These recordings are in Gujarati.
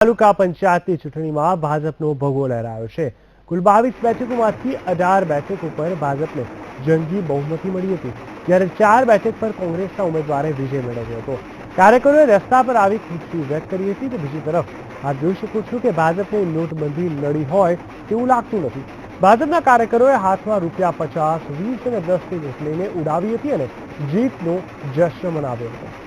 તાલુકા પંચાયતની ચૂંટણીમાં ભાજપનો ભગવો લહેરાયો છે। કુલ 22 બેઠકોમાંથી 18 બેઠક ઉપર ભાજપને જંગી બહુમતી મળી હતી, જ્યારે 4 બેઠક પર કોંગ્રેસના ઉમેદવારે વિજય મેળવ્યો હતો। કાર્યકરોએ રસ્તા પર આવી ખુશી વ્યક્ત કરી હતી। તો બીજી તરફ આપ જોઈ શકો છો કે ભાજપને નોટબંધી નડી હોય તેવું લાગતું નથી। ભાજપના કાર્યકરોએ હાથમાં રૂપિયા 50, 20 અને 10ની નોટ લઈને ઉડાવી હતી અને જીતનો જશ્ન મનાવ્યો હતો।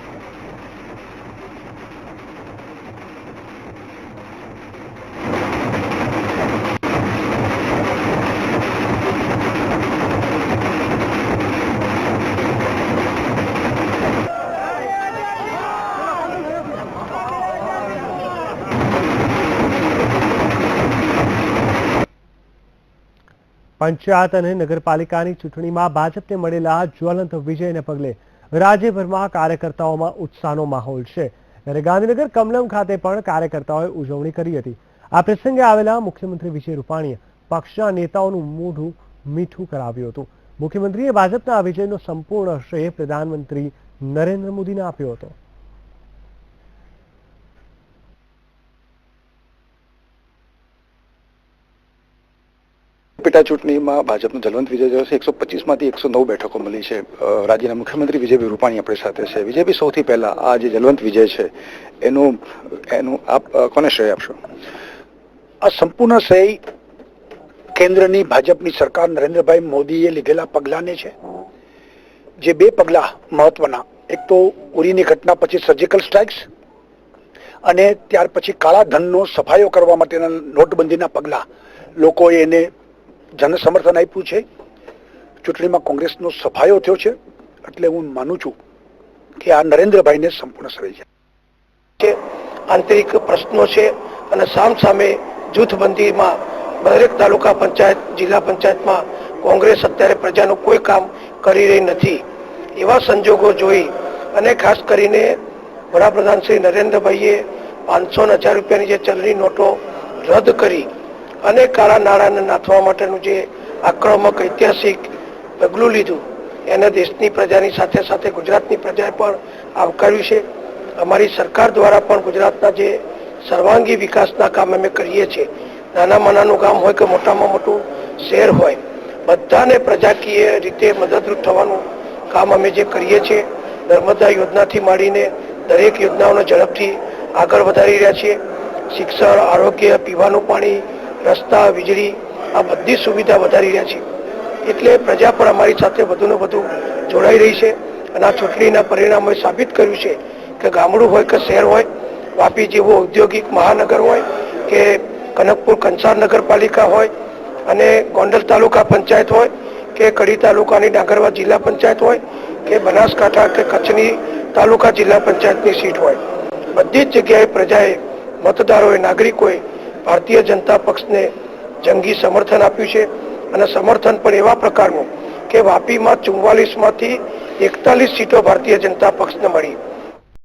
પંચાયત અને નગરપાલિકાની ચૂંટણીમાં ભાજપને મળેલા જ્વલંત વિજયને પગલે રાજ્યભરમાં કાર્યકર્તાઓમાં ઉત્સાહનો માહોલ છે, ત્યારે ગાંધીનગર કમલમ ખાતે પણ કાર્યકર્તાઓએ ઉજવણી કરી હતી। આ પ્રસંગે આવેલા મુખ્યમંત્રી વિજય રૂપાણીએ પક્ષના નેતાઓનું મોઢું મીઠું કરાવ્યું હતું। મુખ્યમંત્રીએ ભાજપના આ વિજયનો સંપૂર્ણ શ્રેય પ્રધાનમંત્રી નરેન્દ્ર મોદીને આપ્યો હતો। પેટા ચૂંટણીમાં ભાજપનો જલવંત વિજય થયો છે। 125માંથી 109 બેઠકો મળી છે। રાજ્યના મુખ્યમંત્રી વિજયભાઈ રૂપાણી આપણી સાથે છે। વિજયભાઈ, સૌથી પહેલા આ જે જલવંત વિજય છે એનું આપ કોને શ્રેય આપશો? આ સંપૂર્ણ શ્રેય કેન્દ્રની ભાજપની સરકાર નરેન્દ્રભાઈ મોદીએ લીધેલા પગલાને છે। જે બે પગલા મહત્વના, એક તો ઉરીની ઘટના પછી સર્જિકલ સ્ટ્રાઇક્સ અને ત્યાર પછી કાળા ધનનો સફાયો કરવા માટેના નોટબંધીના પગલા, લોકોએ એને જન સમર્થન આપ્યું છે। ચૂંટણીમાં કોંગ્રેસનો સફાયો થયો છે, એટલે હું માનું છું કે આ નરેન્દ્રભાઈને સંપૂર્ણ શ્રેય છે। આંતરિક પ્રશ્નો છે અને સામસામે જૂથબંધીમાં દરેક તાલુકા પંચાયત, જિલ્લા પંચાયતમાં કોંગ્રેસ અત્યારે પ્રજાનું કોઈ કામ કરી રહી નથી। એવા સંજોગો જોઈ અને ખાસ કરીને વડાપ્રધાન શ્રી નરેન્દ્રભાઈએ 500 અને 1000 રૂપિયાની જે ચલણી નોટો રદ કરી અને કાળા નાણાંને નાથવા માટેનું જે આક્રમક ઐતિહાસિક પગલું લીધું, એને દેશની પ્રજાની સાથે સાથે ગુજરાતની પ્રજાએ પણ આવકાર્યું છે। અમારી સરકાર દ્વારા પણ ગુજરાતના જે સર્વાંગી વિકાસના કામ અમે કરીએ છીએ, નાનામાં નાનું ગામ હોય કે મોટામાં મોટું શહેર હોય, બધાને પ્રજાકીય રીતે મદદરૂપ થવાનું કામ અમે જે કરીએ છીએ, નર્મદા યોજનાથી માંડીને દરેક યોજનાઓને ઝડપથી આગળ વધારી રહ્યા છીએ। શિક્ષણ, આરોગ્ય, પીવાનું પાણી, રસ્તા, વીજળી, આ બધી સુવિધા વધારી રહ્યા છીએ। એટલે પ્રજા પણ અમારી સાથે વધુને વધુ જોડાઈ રહી છે અને આ ચૂંટણીના પરિણામોએ સાબિત કર્યું છે કે ગામડું હોય કે શહેર હોય, વાપી જેવો ઔદ્યોગિક મહાનગર હોય કે કનકપુર કંસાર નગરપાલિકા હોય અને ગોંડલ તાલુકા પંચાયત હોય કે કડી તાલુકાની ડાંગરવા જિલ્લા પંચાયત હોય કે બનાસકાંઠા કે કચ્છની તાલુકા જિલ્લા પંચાયતની સીટ હોય, બધી જ જગ્યાએ પ્રજાએ, મતદારોએ, નાગરિકોએ ભારતીય જનતા પક્ષને જંગી સમર્થન આપ્યું છે અને સમર્થન પણ એવા પ્રકારનું કે વાપીમાં 44માંથી 41 સીટો ભારતીય જનતા પક્ષને મળી।